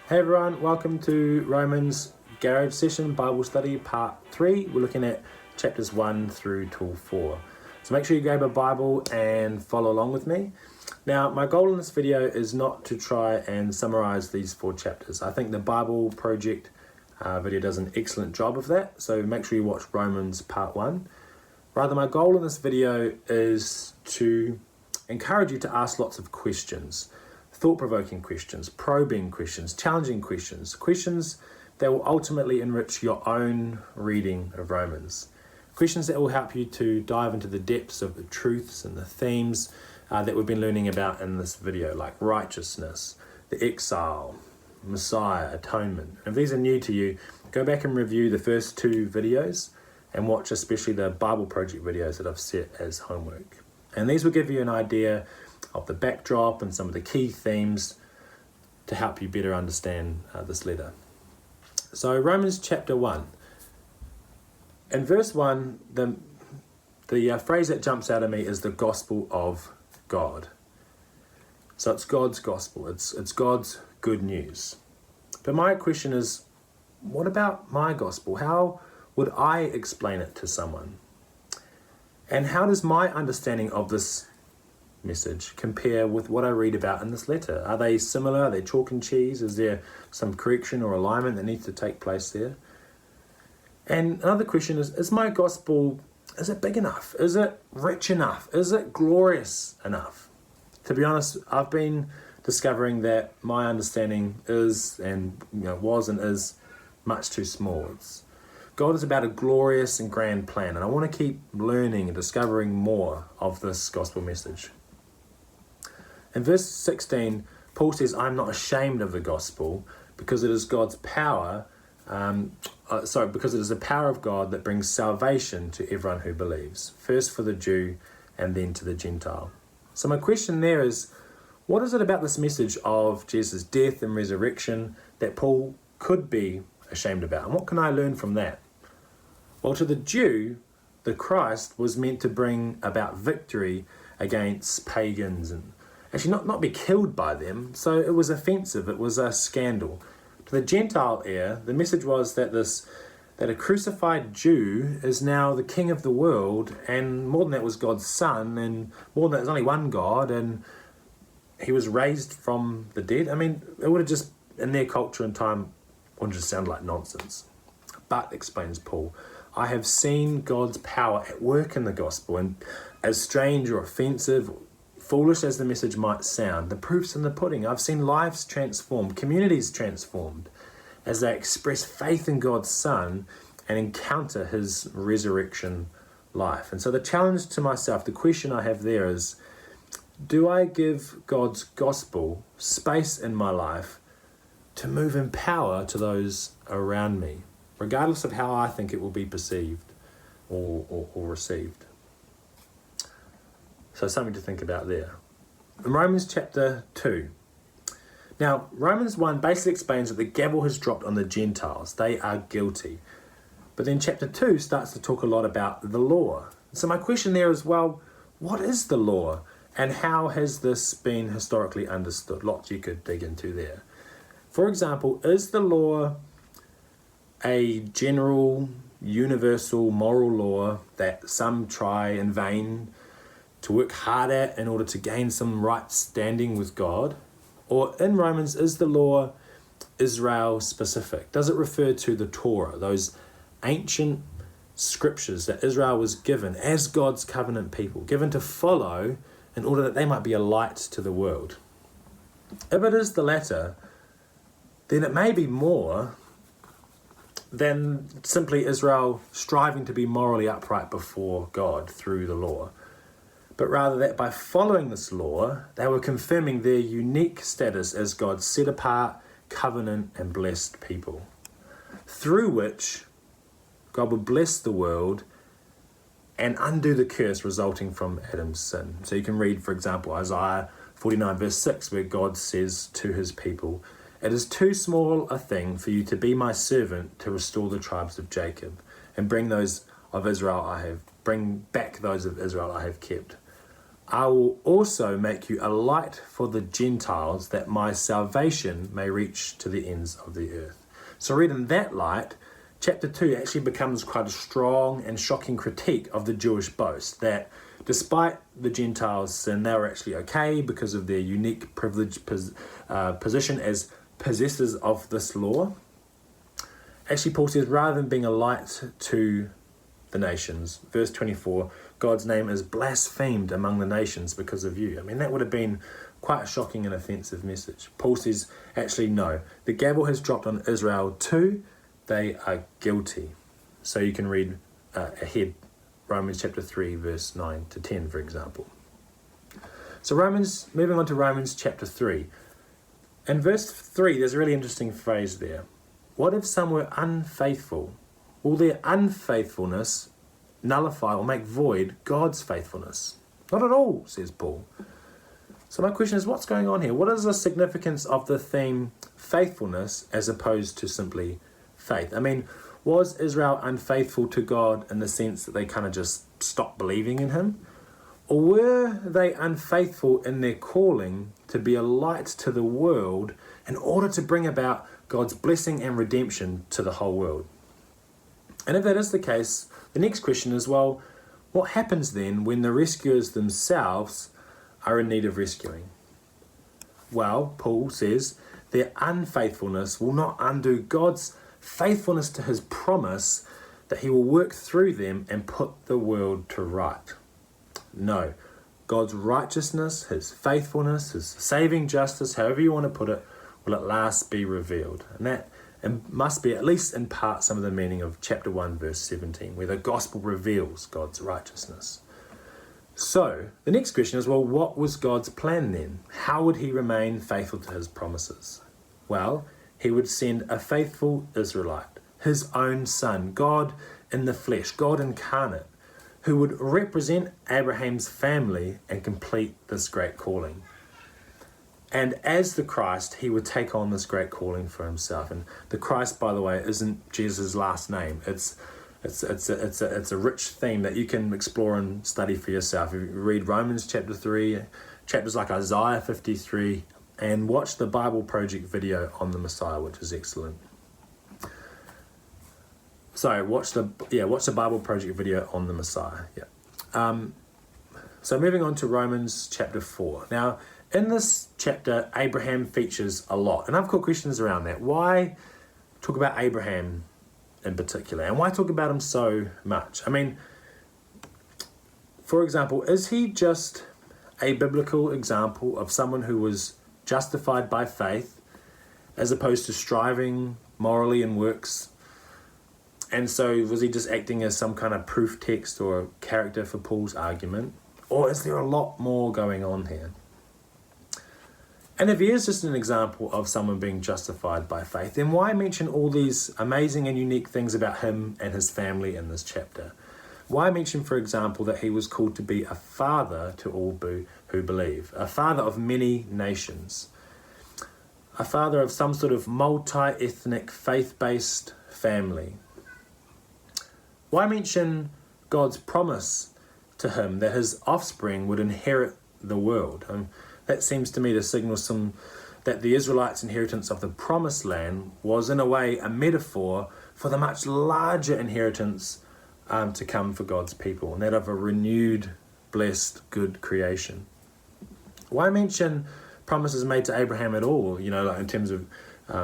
Hey everyone, welcome to Romans Garage Session Bible Study Part 3. We're looking at chapters 1 through till 4. So make sure you grab a Bible and follow along with me. Now, my goal in this video is not to try and summarize these 4 chapters. I think the Bible Project video does an excellent job of that, so make sure you watch Romans Part 1. Rather, my goal in this video is to encourage you to ask lots of questions. Thought-provoking questions, probing questions, challenging questions, questions that will ultimately enrich your own reading of Romans. Questions that will help you to dive into the depths of the truths and the themes that we've been learning about in this video, like righteousness, the exile, Messiah, atonement. If these are new to you, go back and review the first 2 videos and watch especially the Bible Project videos that I've set as homework. And these will give you an idea of the backdrop and some of the key themes to help you better understand this letter. So Romans chapter 1. In verse 1, the phrase that jumps out at me is the gospel of God. So it's God's gospel, it's God's good news. But my question is, what about my gospel? How would I explain it to someone? And how does my understanding of this message compare with what I read about in this letter? Are they similar? Are they chalk and cheese? Is there some correction or alignment that needs to take place there? And another question is my gospel, is it big enough? Is it rich enough? Is it glorious enough? To be honest, I've been discovering that my understanding is and was and is much too small. God is about a glorious and grand plan, and I want to keep learning and discovering more of this gospel message. In verse 16, Paul says, I'm not ashamed of the gospel because it is God's power, because it is the power of God that brings salvation to everyone who believes, first for the Jew and then to the Gentile. So my question there is, what is it about this message of Jesus' death and resurrection that Paul could be ashamed about? And what can I learn from that? Well, to the Jew, the Christ was meant to bring about victory against pagans and actually not be killed by them. So it was offensive. It was a scandal. To the Gentile ear, the message was that a crucified Jew is now the king of the world, and more than that was God's son, and more than that, there's only one God, and he was raised from the dead. I mean, it would have just, in their culture and time, wouldn't just sound like nonsense. But, explains Paul, I have seen God's power at work in the gospel, and as strange or offensive, foolish as the message might sound, the proof's in the pudding. I've seen lives transformed, communities transformed, as they express faith in God's Son and encounter his resurrection life. And so the challenge to myself, the question I have there is, do I give God's gospel space in my life to move in power to those around me, regardless of how I think it will be perceived or received? So something to think about there. In Romans chapter 2. Now, Romans 1 basically explains that the gavel has dropped on the Gentiles. They are guilty. But then chapter 2 starts to talk a lot about the law. So my question there is, well, what is the law? And how has this been historically understood? Lots you could dig into there. For example, is the law a general, universal moral law that some try in vain to work hard at in order to gain some right standing with God? Or in Romans, is the law Israel specific? Does it refer to the Torah, those ancient scriptures that Israel was given as God's covenant people, given to follow in order that they might be a light to the world? If it is the latter, then it may be more than simply Israel striving to be morally upright before God through the law, but rather that by following this law, they were confirming their unique status as God's set-apart, covenant, and blessed people, through which God would bless the world and undo the curse resulting from Adam's sin. So you can read, for example, Isaiah 49 verse 6, where God says to his people, "It is too small a thing for you to be my servant to restore the tribes of Jacob and bring back those of Israel I have kept. I will also make you a light for the Gentiles, that my salvation may reach to the ends of the earth. So read in that light, chapter 2 actually becomes quite a strong and shocking critique of the Jewish boast that despite the Gentiles' sin, they were actually okay because of their unique privileged position as possessors of this law. Actually, Paul says, rather than being a light to the nations, verse 24, God's name is blasphemed among the nations because of you. I mean, that would have been quite a shocking and offensive message. Paul says, actually, no. The gavel has dropped on Israel too. They are guilty. So you can read ahead, Romans chapter 3, verse 9 to 10, for example. So moving on to Romans chapter 3. In verse 3, there's a really interesting phrase there. What if some were unfaithful? Will their unfaithfulness nullify or make void God's faithfulness? Not at all, says Paul. So my question is, what's going on here? What is the significance of the theme faithfulness as opposed to simply faith? I mean, was Israel unfaithful to God in the sense that they kind of just stopped believing in him? Or were they unfaithful in their calling to be a light to the world in order to bring about God's blessing and redemption to the whole world? And if that is the case, the next question is, well, what happens then when the rescuers themselves are in need of rescuing? Well, Paul says, their unfaithfulness will not undo God's faithfulness to his promise that he will work through them and put the world to right. No, God's righteousness, his faithfulness, his saving justice, however you want to put it, will at last be revealed. And that must be, at least in part, some of the meaning of chapter 1, verse 17, where the gospel reveals God's righteousness. So, the next question is, well, what was God's plan then? How would he remain faithful to his promises? Well, he would send a faithful Israelite, his own son, God in the flesh, God incarnate, who would represent Abraham's family and complete this great calling. And as the Christ, he would take on this great calling for himself. And the Christ, by the way, isn't Jesus' last name. It's a rich theme that you can explore and study for yourself. If you read Romans chapter 3, chapters like Isaiah 53, and watch the Bible Project video on the Messiah, which is excellent. Sorry, watch the Bible Project video on the Messiah. So moving on to Romans chapter 4. Now, in this chapter, Abraham features a lot, and I've got questions around that. Why talk about Abraham in particular, and why talk about him so much? I mean, for example, is he just a biblical example of someone who was justified by faith as opposed to striving morally in works? And so was he just acting as some kind of proof text or character for Paul's argument? Or is there a lot more going on here? And if he is just an example of someone being justified by faith, then why mention all these amazing and unique things about him and his family in this chapter? Why mention, for example, that he was called to be a father to all who believe, a father of many nations, a father of some sort of multi-ethnic, faith-based family? Why mention God's promise to him that his offspring would inherit the world? That seems to me to signal that the Israelites' inheritance of the promised land was in a way a metaphor for the much larger inheritance to come for God's people, and that of a renewed, blessed, good creation. Why mention promises made to Abraham at all, like in terms of,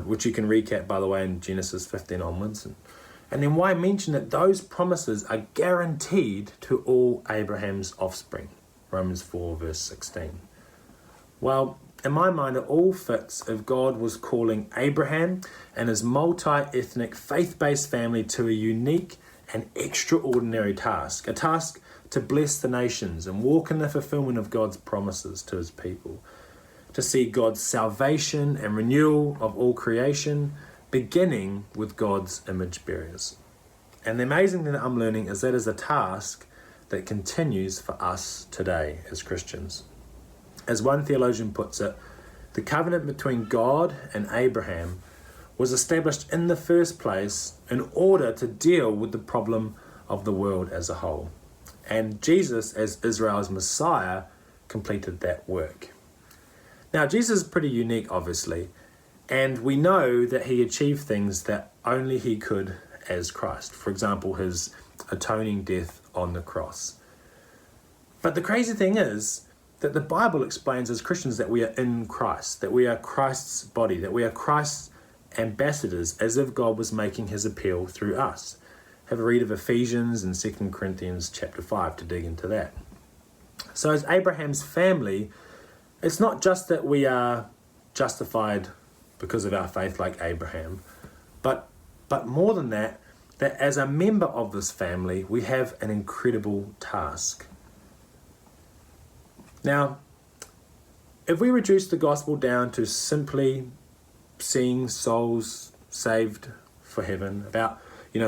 which you can recap, by the way, in Genesis 15 onwards, and then why mention that those promises are guaranteed to all Abraham's offspring? Romans 4 verse 16. Well, in my mind, it all fits if God was calling Abraham and his multi-ethnic, faith-based family to a unique and extraordinary task, a task to bless the nations and walk in the fulfillment of God's promises to his people, to see God's salvation and renewal of all creation, beginning with God's image bearers. And the amazing thing that I'm learning is that is a task that continues for us today as Christians. As one theologian puts it, the covenant between God and Abraham was established in the first place in order to deal with the problem of the world as a whole. And Jesus, as Israel's Messiah, completed that work. Now, Jesus is pretty unique, obviously, and we know that he achieved things that only he could as Christ. For example, his atoning death on the cross. But the crazy thing is that the Bible explains as Christians that we are in Christ, that we are Christ's body, that we are Christ's ambassadors, as if God was making his appeal through us. Have a read of Ephesians and 2 Corinthians chapter 5 to dig into that. So as Abraham's family, it's not just that we are justified because of our faith like Abraham, but more than that, that as a member of this family, we have an incredible task. Now, if we reduce the gospel down to simply seeing souls saved for heaven, about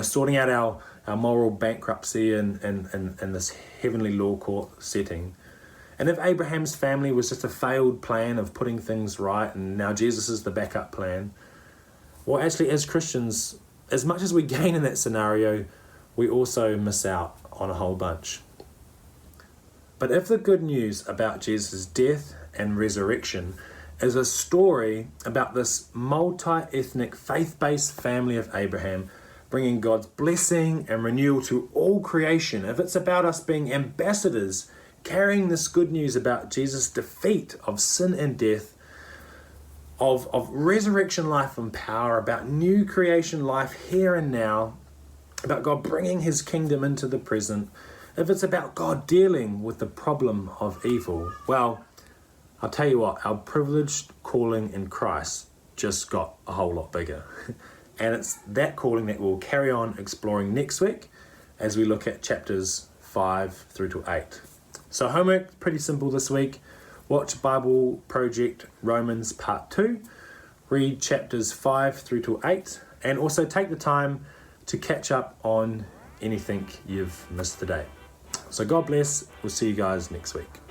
sorting out our moral bankruptcy in this heavenly law court setting, and if Abraham's family was just a failed plan of putting things right and now Jesus is the backup plan, well, actually, as Christians, as much as we gain in that scenario, we also miss out on a whole bunch. But if the good news about Jesus' death and resurrection is a story about this multi-ethnic, faith-based family of Abraham bringing God's blessing and renewal to all creation, if it's about us being ambassadors carrying this good news about Jesus' defeat of sin and death, of resurrection life and power, about new creation life here and now, about God bringing his kingdom into the present, if it's about God dealing with the problem of evil, well, I'll tell you what, our privileged calling in Christ just got a whole lot bigger. And it's that calling that we'll carry on exploring next week as we look at chapters 5 through to 8. So homework, pretty simple this week. Watch Bible Project Romans Part 2. Read chapters 5 through to 8. And also take the time to catch up on anything you've missed today. So God bless. We'll see you guys next week.